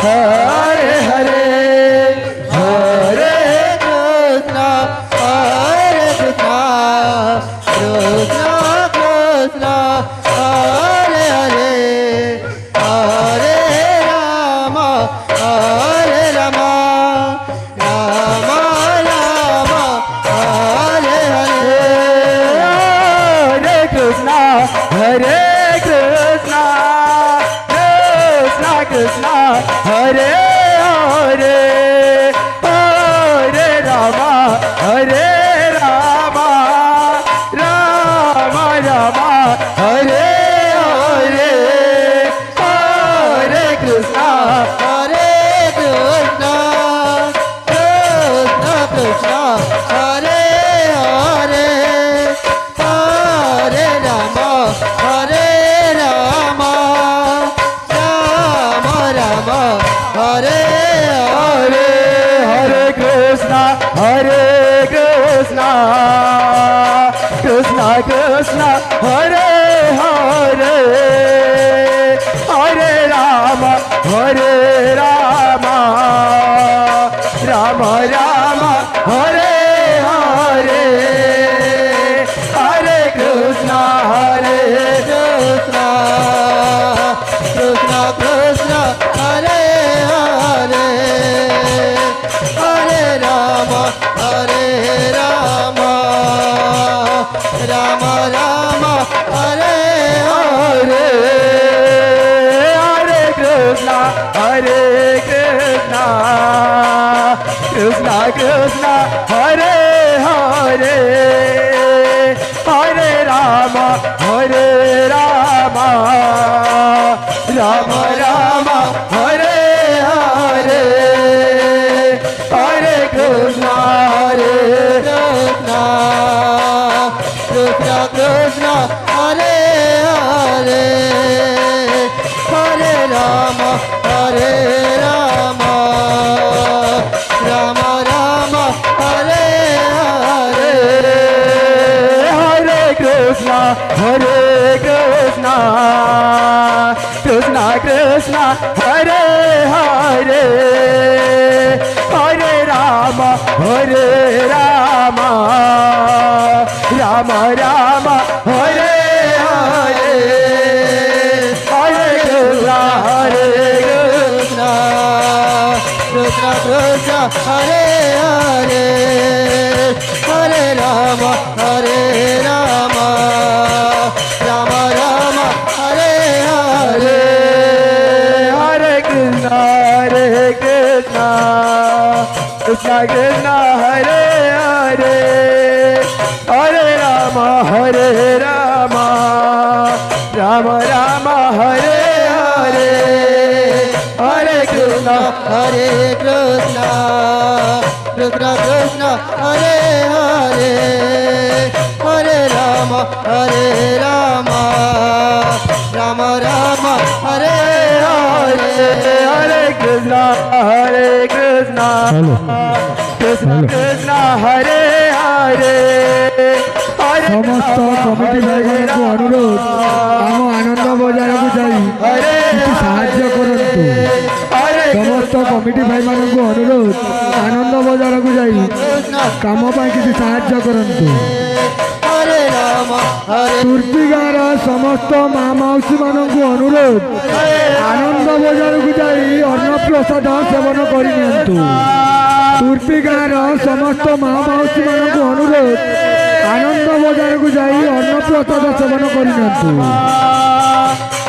Hare Hare, Hare Krishna, Hare Krishna, Krishna Krishna, Hare Hare, Hare Rama, Hare Rama, Rama Rama, Hare Hare, Hare Krishna, Hare Krishna, Krishna Krishna, Hare Hare, Hare Rama, Hare Rama, Rama Rama, Hare Hare, Hare Krishna, Hare Krishna, Krishna Krishna, Hare Hare, Hare Rama, Hare Rama, Rama Rama, Hare Hare, Hare Krishna, Hare Krishna, Krishna Krishna, Hare Hare, Hare Rama, Hare Rama, Rama Rama, Hare Hare, Hare Krishna, Hare Krishna, Krishna Krishna, Hare Hare, Hare Rama, Hare Rama, Rama Rama, Hare Hare, Hare Krishna, Hare Krishna, Krishna Krishna, Hare Hare, Hare Rama, Hare Rama, Rama Rama, Hare Hare, Hare Krishna, Hare Krishna, Krishna Krishna, Hare Hare, Hare Rama, Hare Rama, Rama Rama, Hare Hare, Hare Krishna, Hare Krishna, Krishna Krishna, Hare Hare, Hare Rama, Hare Rama, Rama Rama, Hare Hare, Hare Krishna, Hare Krishna, Krishna Krishna, Hare Hare, Hare Rama, Hare Rama, Rama Rama, Hare Hare, Hare Krishna, Hare Krishna, Krishna Krishna, Hare Hare, Hare Rama, Hare Rama, Rama Rama, Hare Hare, Hare Krishna, Hare Krishna, Krishna Krishna, Hare Hare, Hare Rama, Hare Rama, Rama Rama, Hare Hare, Hare Krishna, Hare Krishna, Krishna Krishna, Hare Hare, সমস্ত committee ভাইମାନଙ୍କୁ অনুরোধ ଆମ ଆନନ୍ଦ ବଜାରକୁ ଯାଇ କିଛି ସାହାଯ୍ୟ କରନ୍ତୁ। ସମସ୍ତ committee ଭାଇମାନଙ୍କୁ ଅନୁରୋଧ ଆନନ୍ଦ ବଜାରକୁ ଯାଇ କାମ ପାଇଁ କିଛି ସାହାଯ୍ୟ କରନ୍ତୁ। ତୁର୍ପୀ ଗାଁର ସମସ୍ତ ମା ମାଉସୀମାନଙ୍କୁ ଅନୁରୋଧ ଆନନ୍ଦ ବଜାରକୁ ଯାଇ ଅନ୍ନପ୍ରସାଦ ସେବନ କରିନିଅନ୍ତୁ। ତୁର୍ପୀ ଗାଁର ସମସ୍ତ ମା ମାଉସୀମାନଙ୍କୁ ଅନୁରୋଧ ଆନନ୍ଦ ବଜାରକୁ ଯାଇ ଅନ୍ନପ୍ରସାଦ ସେବନ କରିନିଅନ୍ତୁ।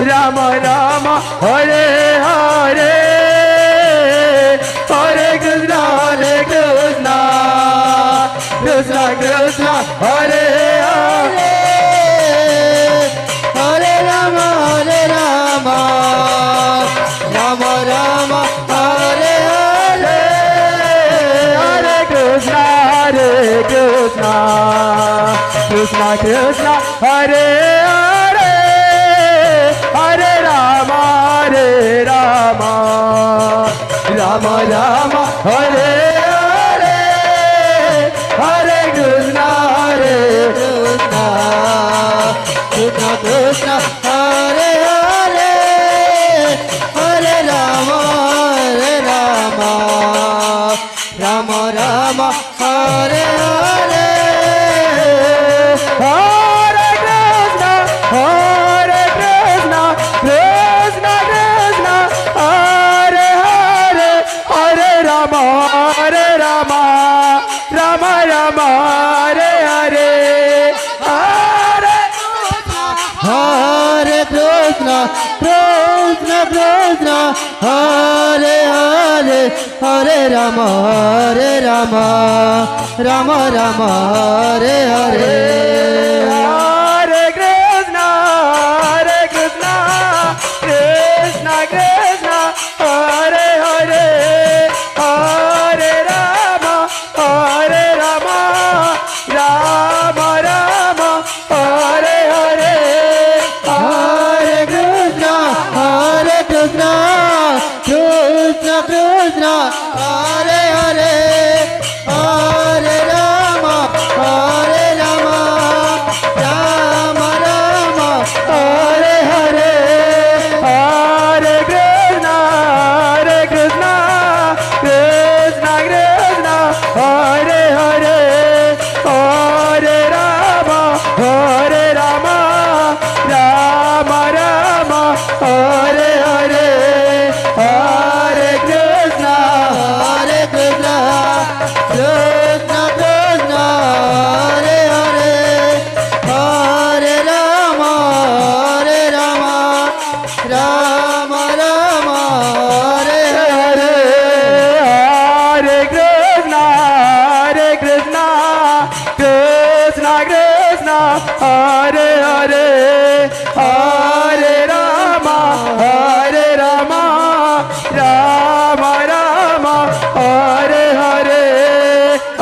ରାମ ରାମ ହରେ ହରେ, ହରେ କୃଷ୍ଣ କୃଷ୍ଣ କୃଷ୍ଣ ହରେ ହରେ, ହରେ ରାମ ରାମ ରାମ ହରେ ହରେ, ହରେ କୃଷ୍ଣ কৃষ্ণ কৃষ্ণ হরে হরে, হরে রাম রাম রাম হরে হরে, হরে কৃষ্ণ কৃষ্ণ কৃষ্ণ হরে হরে, হরে Ram Ram Hare Hare Hare Krishna, Hare Krishna, Krishna Krishna, Hare Hare, Hare Rama, Hare Rama, Rama Rama, Hare Hare, Hare Hare Krishna, Krishna Krishna, Hare Hare, Hare Rama, Hare Rama, Rama Rama, Hare Hare. Hare Krishna, Hare Krishna, Krishna Krishna, Hare Hare, Hare Rama, Hare Rama, Rama Rama, Hare Hare, Hare Krishna, Hare Krishna, Krishna Krishna, Hare Hare, Hare Rama, Hare Rama, Rama Rama, Hare Hare, Hare Krishna, Hare Krishna, Krishna Krishna, Hare Hare, Hare Rama, Hare Rama, Rama Rama, Hare Hare, Hare Krishna, Hare Krishna, Krishna Krishna, Hare Hare, Hare Rama, Hare Rama, Rama Rama, Hare Hare.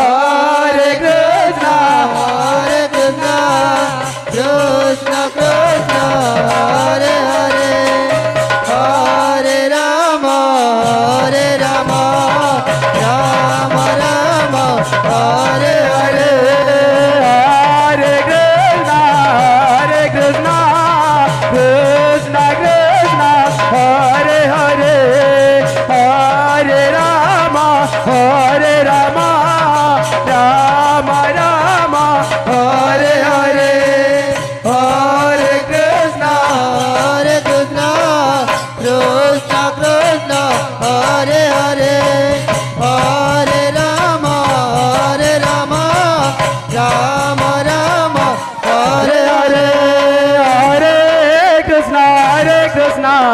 Hare Krishna, Hare Krishna, Krishna Krishna, Hare Hare, Hare Rama, Hare Rama, Rama Rama, Hare Hare, Hare Krishna, Hare Krishna, Krishna Krishna, Hare Hare, Hare Rama, Hare Rama, Rama Rama, Hare Hare. Hare Krishna, Hare Krishna, Krishna Krishna, Hare Hare, Hare Rama, Hare Rama, Rama Rama, Hare Hare, Hare Krishna, Hare Krishna,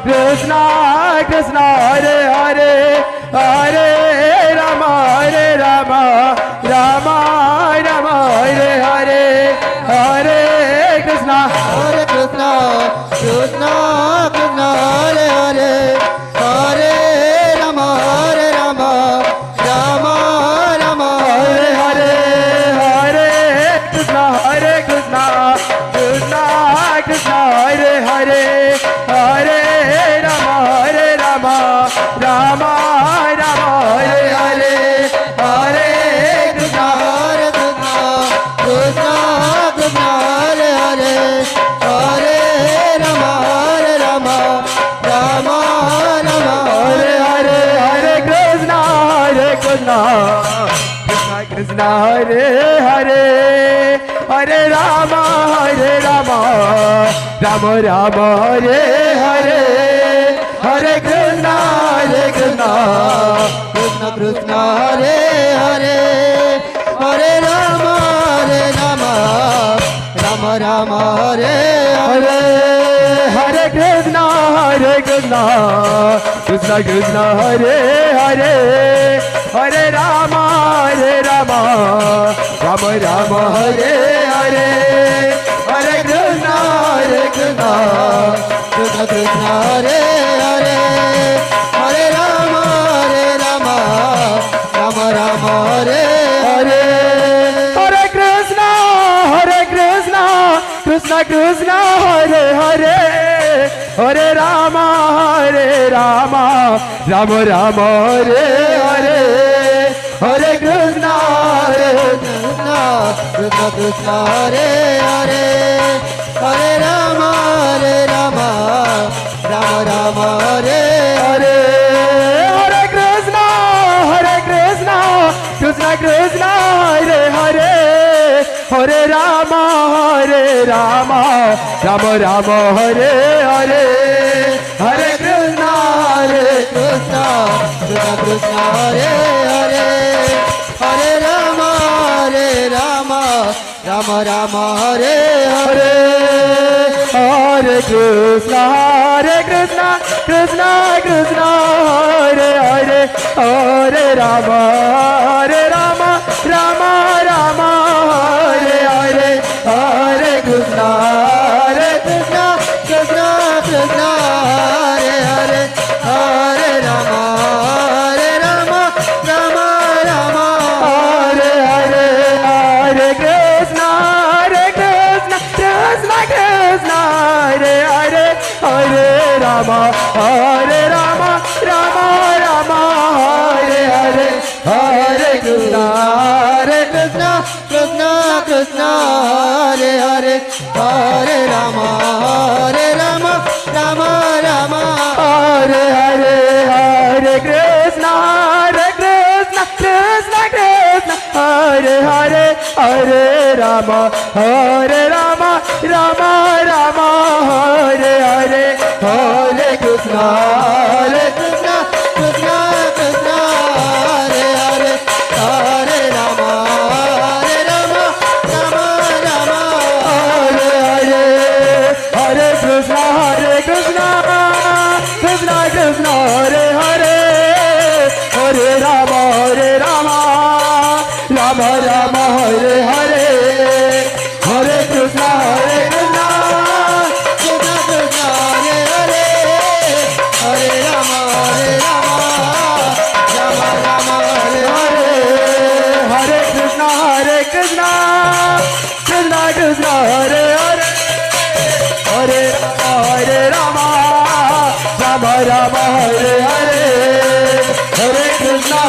Krishna Krishna, Hare Hare, Hare Rama, Hare Rama, Rama Rama, Hare Hare Hare. Hare, Krishna, Krishna Krishna, Hare Hare, Hare Rama, Rama Rama, Hare Hare, Hare Krishna. Hare Krishna, Krishna Krishna, Hare Hare, Hare Rama, Rama Rama, Hare Hare, Hare Krishna, Krishna Krishna, Hare Hare, Hare Rama, Rama Rama, Hare Hare, Hare Krishna. Hare Krishna, Krishna Krishna, Hare Hare, Hare Rama, Rama Rama, Hare Hare, Hare Krishna, Krishna Krishna, Hare Hare, Hare Rama, Rama Rama, Hare Hare, Hare Krishna, Krishna Krishna, Hare Hare, Hare Rama, Rama Rama, Hare Hare. Hare Krishna, Krishna Krishna, Hare Hare, Hare Rama, Rama Rama, Hare Hare, Hare Krishna, Krishna Krishna, Hare Hare, Hare Rama, Rama Rama, Hare Hare. Hare Krishna, Krishna Krishna, Hare Hare, Hare Rama, Rama Rama, Hare Hare, Hare Krishna, Krishna Krishna Krishna, Hare Hare, Hare Rama, Rama Rama, Hare Hare. Hare Krishna, Krishna Rama Rama Rama Hare Hare Hare Krishna Hare Krishna Krishna Krishna Hare Hare Hare Rama Rama Rama Hare Hare Hare Krishna Krishna Krishna Hare Hare Hare Rama Rama Rama Hare Hare Hare Krishna Krishna Krishna Krishna Hare Hare Hare Rama Rama Rama Hare Hare Hare Krishna Krishna Krishna Hare Hare Hare Rama Rama Rama Hare Hare Hare Krishna Krishna Krishna Krishna Hare Hare Hare Rama Rama Rama Hare Hare Hare Krishna Krishna Krishna Hare Hare Hare Rama Rama Rama Hare Hare Hare Krishna Krishna Krishna Krishna Hare Hare Hare Rama Rama Rama Hare Hare Hare Krishna Krishna Krishna Hare Hare Hare Rama Rama Rama Hare Hare Hare Krishna Krishna Krishna Krishna Hare Hare Hare Rama Rama Rama Hare Hare Hare Krishna Krishna Krishna Hare Hare Hare Rama Rama Hare Hare Hare Krishna